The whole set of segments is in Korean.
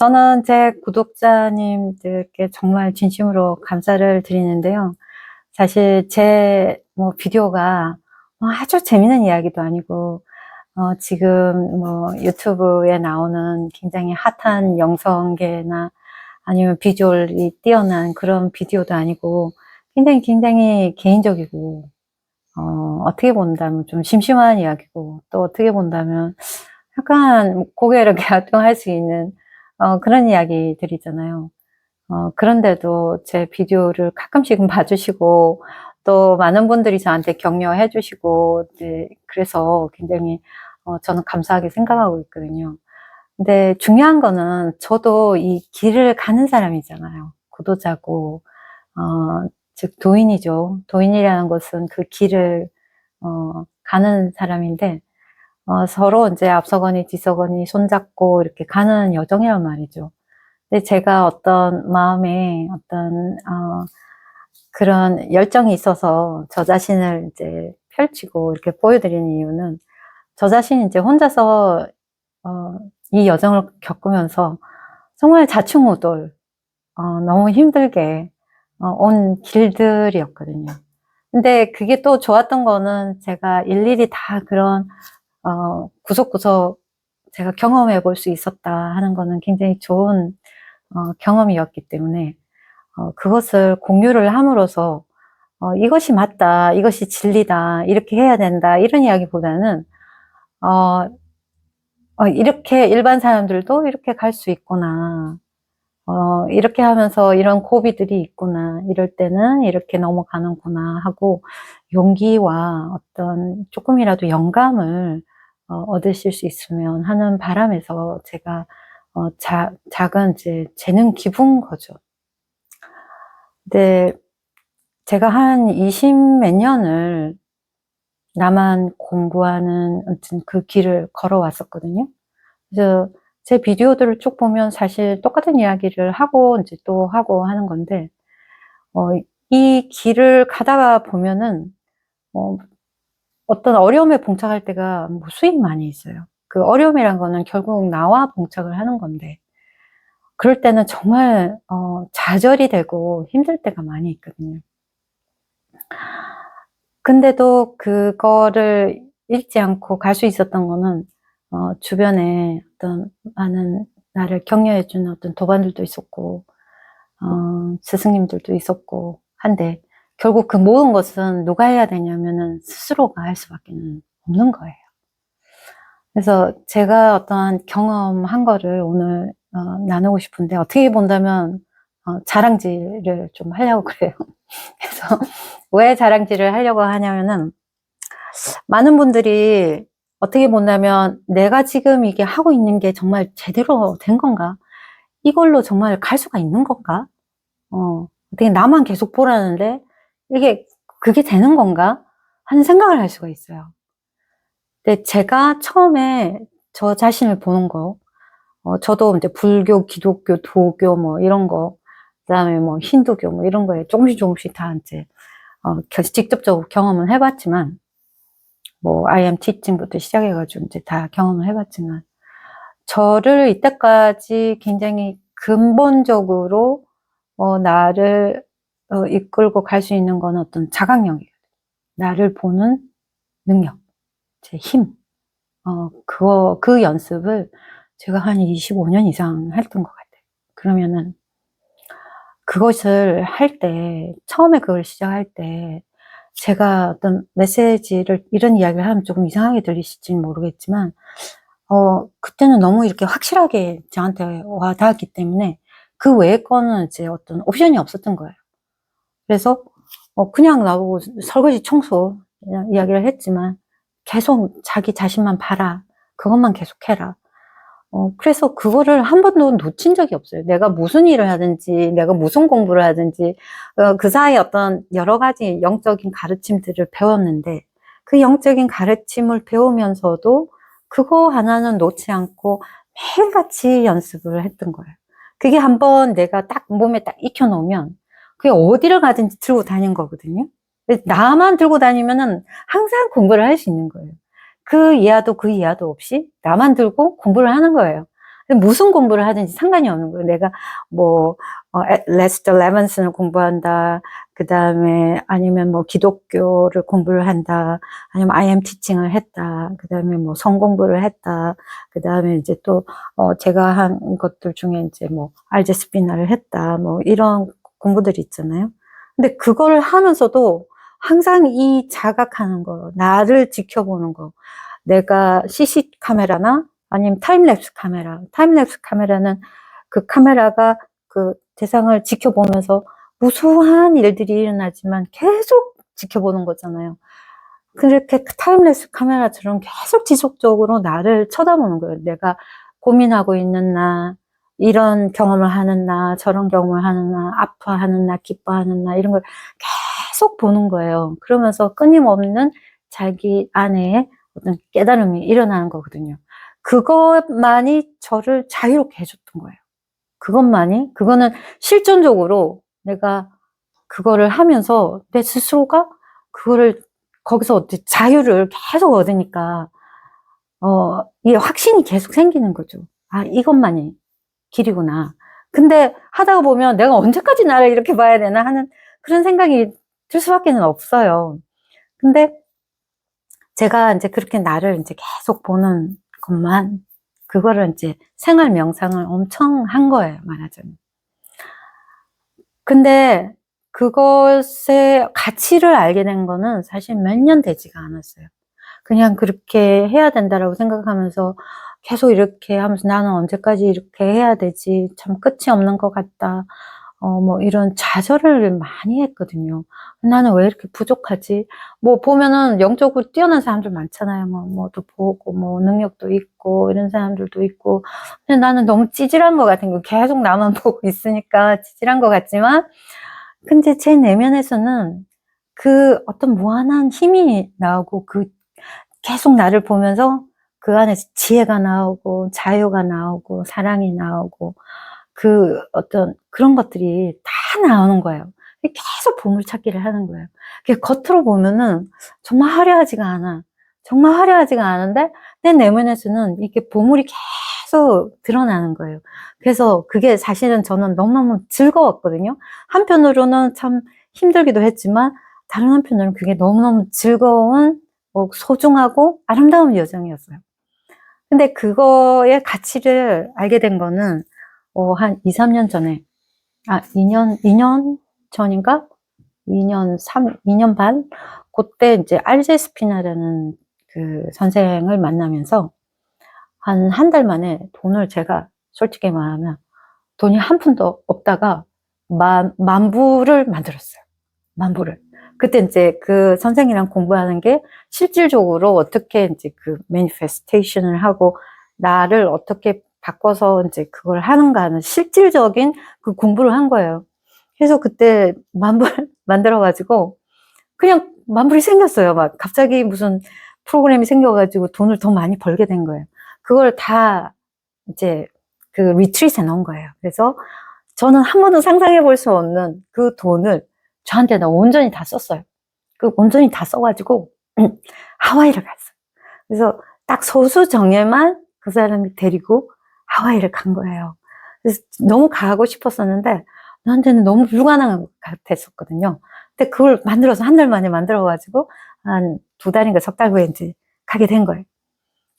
저는 제 구독자님들께 정말 진심으로 감사를 드리는데요. 사실 제 비디오가 아주 재밌는 이야기도 아니고, 지금 유튜브에 나오는 굉장히 핫한 영성계나 아니면 비주얼이 뛰어난 그런 비디오도 아니고, 굉장히 개인적이고, 어떻게 본다면 좀 심심한 이야기고, 또 어떻게 본다면 약간 고개를 갸우뚱할 수 있는 그런 이야기들이잖아요. 그런데도 제 비디오를 가끔씩은 봐주시고, 또 많은 분들이 저한테 격려해 주시고, 네, 그래서 굉장히 저는 감사하게 생각하고 있거든요. 근데 중요한 거는 저도 이 길을 가는 사람이잖아요. 구도자고, 즉 도인이죠. 도인이라는 것은 그 길을 가는 사람인데, 서로 이제 앞서거니 뒤서거니 손잡고 이렇게 가는 여정이란 말이죠. 근데 제가 어떤 마음에 그런 열정이 있어서 저 자신을 이제 펼치고 이렇게 보여드리는 이유는, 저 자신이 이제 혼자서 이 여정을 겪으면서 정말 좌충우돌 너무 힘들게 온 길들이었거든요. 근데 그게 또 좋았던 거는, 제가 일일이 다 그런 구석구석 제가 경험해 볼 수 있었다 하는 거는 굉장히 좋은 경험이었기 때문에, 그것을 공유를 함으로써 이것이 맞다, 이것이 진리다, 이렇게 해야 된다, 이런 이야기보다는 이렇게 일반 사람들도 이렇게 갈 수 있구나, 이렇게 하면서 이런 고비들이 있구나, 이럴 때는 이렇게 넘어가는구나 하고, 용기와 어떤 조금이라도 영감을 얻으실 수 있으면 하는 바람에서 제가 작은 이제 재능 기부인 거죠. 근데 제가 한 20 몇 년을 나만 공부하는 아무튼 그 길을 걸어왔었거든요. 그래서 제 비디오들을 쭉 보면 사실 똑같은 이야기를 하고 이제 또 하고 하는 건데, 이 길을 가다가 보면은 어떤 어려움에 봉착할 때가 무수히 많이 있어요. 그 어려움이란 거는 결국 나와 봉착을 하는 건데, 그럴 때는 정말 좌절이 되고 힘들 때가 많이 있거든요. 근데도 그거를 잃지 않고 갈 수 있었던 거는, 주변에 어떤 많은 나를 격려해주는 어떤 도반들도 있었고, 스승님들도 있었고 한데, 결국 그 모든 것은 누가 해야 되냐면은 스스로가 할 수밖에 없는 거예요. 그래서 제가 어떠한 경험한 거를 오늘 나누고 싶은데, 어떻게 본다면 자랑질을 좀 하려고 그래요. 그래서 왜 자랑질을 하려고 하냐면은, 많은 분들이 어떻게 본다면 내가 지금 이게 하고 있는 게 정말 제대로 된 건가? 이걸로 정말 갈 수가 있는 건가? 어떻게 나만 계속 보라는데 그게 되는 건가? 하는 생각을 할 수가 있어요. 근데 제가 처음에 저 자신을 보는 거, 저도 이제 불교, 기독교, 도교 이런 거, 그다음에 힌두교 이런 거에 조금씩 다 이제 직접적으로 경험은 해봤지만, I am teaching부터 시작해가지고 이제 다 경험을 해봤지만, 저를 이때까지 굉장히 근본적으로 나를 이끌고 갈 수 있는 건 어떤 자각력이에요. 나를 보는 능력, 제 힘. 그 연습을 제가 한 25년 이상 했던 것 같아요. 그러면은 그것을 할 때, 처음에 그걸 시작할 때, 제가 어떤 메시지를, 이런 이야기를 하면 조금 이상하게 들리실지는 모르겠지만, 그때는 너무 이렇게 확실하게 저한테 와 닿았기 때문에, 그 외의 거는 이제 어떤 옵션이 없었던 거예요. 그래서, 그냥 나보고 설거지 청소, 그냥 이야기를 했지만, 계속 자기 자신만 봐라. 그것만 계속 해라. 그래서 그거를 한 번도 놓친 적이 없어요. 내가 무슨 일을 하든지, 내가 무슨 공부를 하든지, 그 사이에 어떤 여러 가지 영적인 가르침들을 배웠는데, 그 영적인 가르침을 배우면서도 그거 하나는 놓지 않고 매일같이 연습을 했던 거예요. 그게 한번 내가 딱 몸에 딱 익혀놓으면, 그게 어디를 가든지 들고 다니는 거거든요. 나만 들고 다니면은 항상 공부를 할 수 있는 거예요. 그 이하도 없이 나만 들고 공부를 하는 거예요. 무슨 공부를 하든지 상관이 없는 거예요. 내가 뭐 레스터 레먼슨을 공부한다, 그 다음에 아니면 뭐 기독교를 공부를 한다, 아니면 IM 티칭을 했다, 그 다음에 뭐 성공부를 했다, 그 다음에 이제 또 제가 한 것들 중에 이제 뭐 알제스피나를 했다, 뭐 이런 공부들이 있잖아요. 근데 그거를 하면서도 항상 이 자각하는 거, 나를 지켜보는 거, 내가 CC 카메라나 아니면 타임랩스 카메라. 타임랩스 카메라는 그 카메라가 그 대상을 지켜보면서 무수한 일들이 일어나지만 계속 지켜보는 거잖아요. 그렇게 타임랩스 카메라처럼 계속 지속적으로 나를 쳐다보는 거예요. 내가 고민하고 있는 나, 이런 경험을 하는 나, 저런 경험을 하는 나, 아파하는 나, 기뻐하는 나, 이런 걸 계속 보는 거예요. 그러면서 끊임없는 자기 안에 어떤 깨달음이 일어나는 거거든요. 그것만이 저를 자유롭게 해줬던 거예요. 그거는 실존적으로 내가 그거를 하면서 내 스스로가 그거를 거기서 어떻게 자유를 계속 얻으니까, 이게 확신이 계속 생기는 거죠. 아, 이것만이 길이구나. 근데 하다가 보면 내가 언제까지 나를 이렇게 봐야 되나 하는 그런 생각이 들 수밖에 없어요. 근데 제가 이제 그렇게 나를 이제 계속 보는 것만, 그거를 이제 생활 명상을 엄청 한 거예요, 말하자면. 근데 그것의 가치를 알게 된 거는 사실 몇 년 되지가 않았어요. 그냥 그렇게 해야 된다라고 생각하면서 계속 이렇게 하면서 나는 언제까지 이렇게 해야 되지? 참 끝이 없는 것 같다. 뭐 이런 좌절을 많이 했거든요. 나는 왜 이렇게 부족하지? 뭐 보면은 영적으로 뛰어난 사람들 많잖아요. 뭐도 보고, 뭐 능력도 있고, 이런 사람들도 있고. 근데 나는 너무 찌질한 것 같은 거 계속 나만 보고 있으니까 찌질한 것 같지만, 근데 제 내면에서는 그 어떤 무한한 힘이 나오고, 그 계속 나를 보면서 그 안에서 지혜가 나오고, 자유가 나오고, 사랑이 나오고, 그 어떤 그런 것들이 다 나오는 거예요. 계속 보물찾기를 하는 거예요. 겉으로 보면은 정말 화려하지가 않아. 정말 화려하지가 않은데 내 내면에서는 이렇게 보물이 계속 드러나는 거예요. 그래서 그게 사실은 저는 너무너무 즐거웠거든요. 한편으로는 참 힘들기도 했지만 다른 한편으로는 그게 너무너무 즐거운, 소중하고 아름다운 여정이었어요. 근데 그거의 가치를 알게 된 거는 한 2, 3년 전에, 2년 전인가? 2년 반? 그때 이제 알제 스피나라는 그 선생을 만나면서 한 달 만에 돈을 제가 솔직히 말하면 돈이 한 푼도 없다가 만 불을 만들었어요. 만 불을. 그때 이제 그 선생이랑 공부하는 게 실질적으로 어떻게 이제 그 매니페스테이션을 하고 나를 어떻게 바꿔서 이제 그걸 하는가 하는 실질적인 그 공부를 한 거예요. 그래서 그때 만 불 만들어가지고 그냥 만 불이 생겼어요. 막 갑자기 무슨 프로그램이 생겨가지고 돈을 더 많이 벌게 된 거예요. 그걸 다 이제 그 리트릿에 넣은 거예요. 그래서 저는 한 번도 상상해 볼 수 없는 그 돈을 저한테 온전히 다 썼어요. 그 온전히 다 써가지고 하와이를 갔어요. 그래서 딱 소수 정예만 그 사람이 데리고 하와이를 간 거예요. 그래서 너무 가고 싶었었는데 나한테는 너무 불가능한 것 같았었거든요. 근데 그걸 만들어서 한 달 만에 만들어가지고 한 2달인가 3달 후에 이제 가게 된 거예요.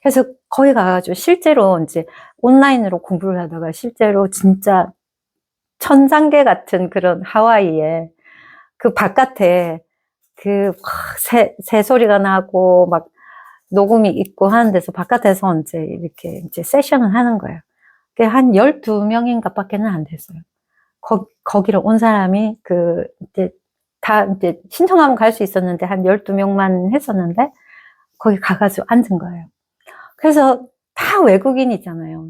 그래서 거기 가가지고 실제로 이제 온라인으로 공부를 하다가 실제로 진짜 천상계 같은 그런 하와이에 그 바깥에 그 새 소리가 나고 막 녹음이 있고 하는 데서 바깥에서 이제 이렇게 이제 세션을 하는 거예요. 그게 한 12명인가 밖에는 안 됐어요. 거기로 온 사람이 이제 다 이제 신청하면 갈 수 있었는데 한 12명만 했었는데 거기 가가지고 앉은 거예요. 그래서 다 외국인이잖아요.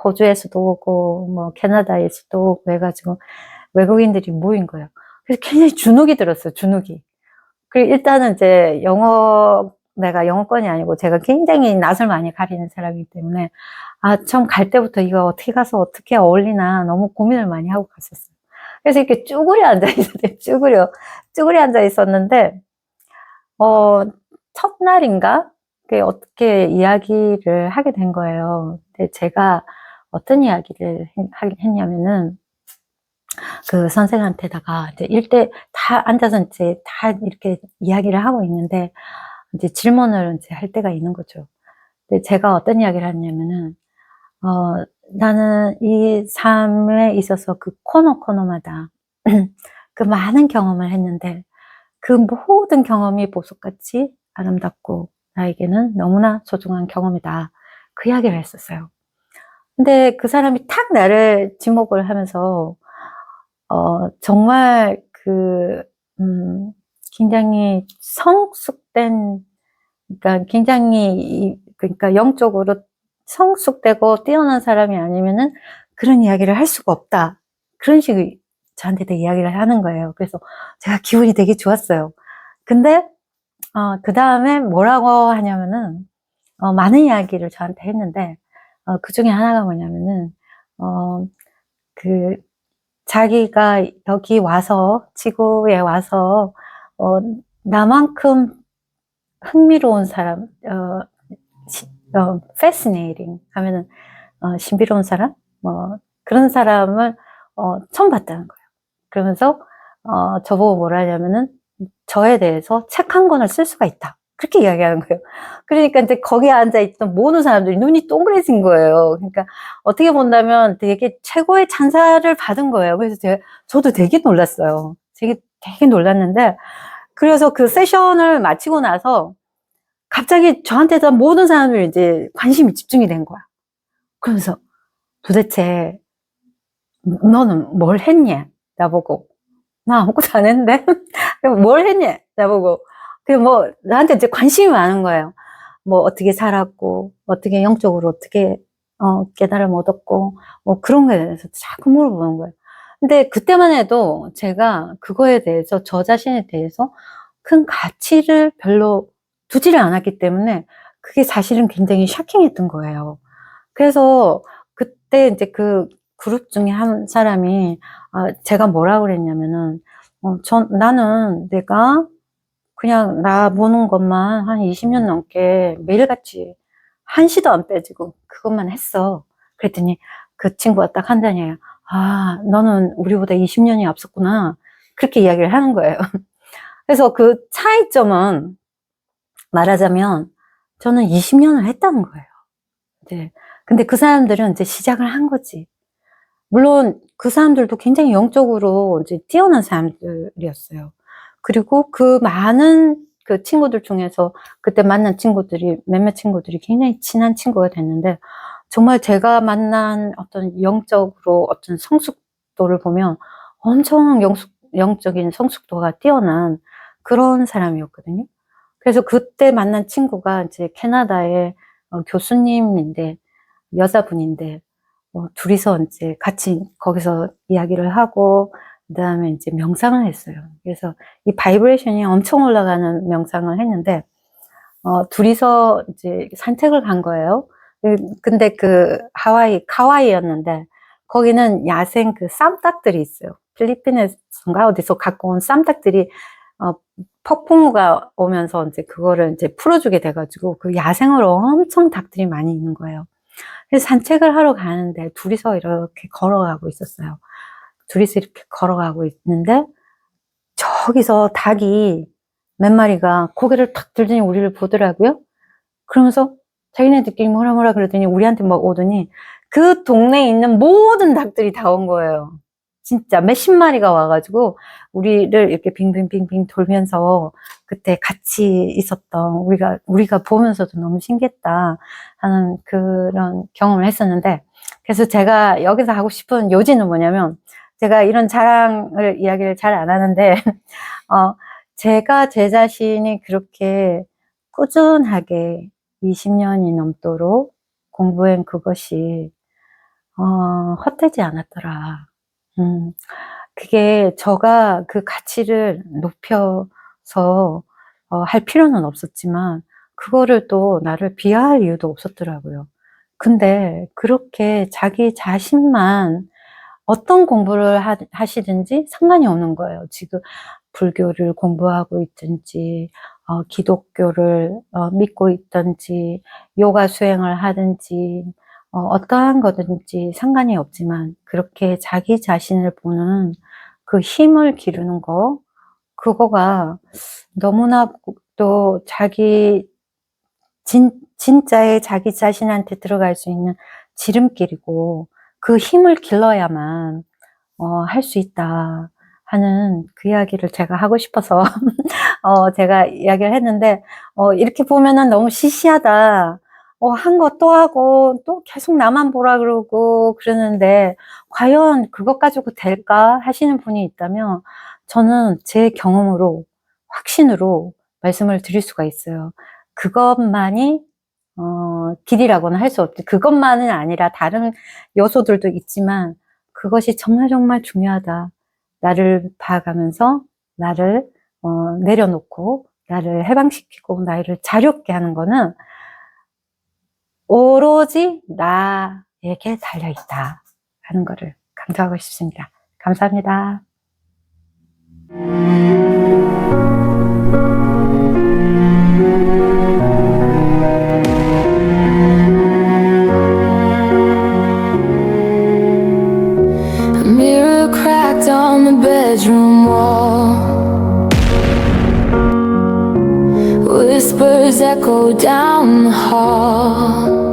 호주에서도 오고 뭐 캐나다에서도 오고 해가지고 외국인들이 모인 거예요. 그래서 굉장히 주눅이 들었어요. 주눅이. 그리고 일단은 이제 내가 영어권이 아니고 제가 굉장히 낯을 많이 가리는 사람이기 때문에 처음 갈 때부터 이거 어떻게 가서 어떻게 어울리나 너무 고민을 많이 하고 갔었어요. 그래서 이렇게 쭈그려 앉아 있었는데 쭈그려 앉아 있었는데 첫날인가 어떻게 이야기를 하게 된 거예요. 근데 제가 어떤 이야기를 했냐면은, 그 선생한테다가 이제 일대 다 앉아서 이제 다 이렇게 이야기를 하고 있는데, 이제 질문을 이제 할 때가 있는 거죠. 근데 제가 어떤 이야기를 했냐면은, 나는 이 삶에 있어서 그 코너마다 그 많은 경험을 했는데, 그 모든 경험이 보석같이 아름답고 나에게는 너무나 소중한 경험이다. 그 이야기를 했었어요. 근데 그 사람이 탁 나를 지목을 하면서, 정말 굉장히 성숙된, 그러니까 굉장히, 그러니까 영적으로 성숙되고 뛰어난 사람이 아니면은 그런 이야기를 할 수가 없다. 그런 식으로 저한테 이야기를 하는 거예요. 그래서 제가 기분이 되게 좋았어요. 근데, 그 다음에 뭐라고 하냐면은, 많은 이야기를 저한테 했는데, 그 중에 하나가 뭐냐면은, 어, 그, 자기가 여기 와서, 지구에 와서, 어, 나만큼 흥미로운 사람, fascinating 하면은, 신비로운 사람? 뭐, 그런 사람을, 처음 봤다는 거예요. 그러면서, 저보고 뭐라 하냐면은, 저에 대해서 책 한 권을 쓸 수가 있다. 그렇게 이야기하는 거예요. 그러니까 이제 거기에 앉아있던 모든 사람들이 눈이 동그래진 거예요. 그러니까 어떻게 본다면 되게 최고의 찬사를 받은 거예요. 그래서 저도 되게 놀랐어요. 되게 놀랐는데, 그래서 그 세션을 마치고 나서 갑자기 저한테 다 모든 사람들이 이제 관심이 집중이 된 거야. 그러면서 도대체 너는 뭘 했냐? 나보고. 나 아무것도 안 했는데? 뭘 했냐? 나보고. 나한테 이제 관심이 많은 거예요. 뭐, 어떻게 살았고, 어떻게 영적으로 어떻게, 깨달음 얻었고, 뭐 그런 거에 대해서 자꾸 물어보는 거예요. 근데 그때만 해도 제가 그거에 대해서, 저 자신에 대해서 큰 가치를 별로 두지를 않았기 때문에 그게 사실은 굉장히 쇼킹했던 거예요. 그래서 그때 이제 그 그룹 중에 한 사람이, 제가 뭐라고 그랬냐면은, 나는 내가 그냥 나 보는 것만 한 20년 넘게 매일같이 한시도 안 빼지고 그것만 했어. 그랬더니 그 친구가 딱 한다니에요. 너는 우리보다 20년이 앞섰구나. 그렇게 이야기를 하는 거예요. 그래서 그 차이점은 말하자면 저는 20년을 했다는 거예요. 이제 근데 그 사람들은 이제 시작을 한 거지. 물론 그 사람들도 굉장히 영적으로 이제 뛰어난 사람들이었어요. 그리고 그 많은 그 친구들 중에서 그때 만난 친구들이, 몇몇 친구들이 굉장히 친한 친구가 됐는데, 정말 제가 만난 어떤 영적으로 어떤 성숙도를 보면 엄청 영적인 성숙도가 뛰어난 그런 사람이었거든요. 그래서 그때 만난 친구가 이제 캐나다의 교수님인데, 여자분인데, 둘이서 이제 같이 거기서 이야기를 하고, 그 다음에 이제 명상을 했어요. 그래서 이 바이브레이션이 엄청 올라가는 명상을 했는데, 둘이서 이제 산책을 간 거예요. 근데 카와이였는데, 거기는 야생 그 쌈닭들이 있어요. 필리핀에서인가 어디서 갖고 온 쌈닭들이, 폭풍우가 오면서 이제 그거를 이제 풀어주게 돼가지고, 그 야생으로 엄청 닭들이 많이 있는 거예요. 그래서 산책을 하러 가는데 둘이서 이렇게 걸어가고 있었어요. 둘이서 이렇게 걸어가고 있는데 저기서 닭이 몇 마리가 고개를 탁 들더니 우리를 보더라고요. 그러면서 자기네들끼리 뭐라 그러더니 우리한테 막 오더니 그 동네에 있는 모든 닭들이 다 온 거예요. 진짜 몇십 마리가 와가지고 우리를 이렇게 빙빙빙빙 돌면서 그때 같이 있었던 우리가 보면서도 너무 신기했다 하는 그런 경험을 했었는데, 그래서 제가 여기서 하고 싶은 요지는 뭐냐면, 제가 이런 이야기를 잘 안 하는데, 제가 제 자신이 그렇게 꾸준하게 20년이 넘도록 공부한 그것이, 헛되지 않았더라. 그게 저가 그 가치를 높여서 할 필요는 없었지만 그거를 또 나를 비하할 이유도 없었더라고요. 근데 그렇게 자기 자신만 어떤 공부를 하시든지 상관이 없는 거예요. 지금 불교를 공부하고 있든지, 기독교를 믿고 있든지, 요가 수행을 하든지, 어떠한 거든지 상관이 없지만 그렇게 자기 자신을 보는 그 힘을 기르는 거, 그거가 너무나 또 진짜의 자기 자신한테 들어갈 수 있는 지름길이고, 그 힘을 길러야만 할 수 있다 하는 그 이야기를 제가 하고 싶어서 제가 이야기를 했는데, 이렇게 보면은 너무 시시하다. 한 거 또 하고 또 계속 나만 보라 그러고 그러는데 과연 그것 가지고 될까 하시는 분이 있다면, 저는 제 경험으로, 확신으로 말씀을 드릴 수가 있어요. 그것만이 길이라고는 할 수 없지. 그것만은 아니라 다른 요소들도 있지만 그것이 정말 정말 중요하다. 나를 봐가면서 나를 내려놓고 나를 해방시키고 나를 자유롭게 하는 거는 오로지 나에게 달려있다 하는 거를 강조하고 싶습니다. 감사합니다. A mirror cracked on the bedroom wall. Whispers echo down the hall.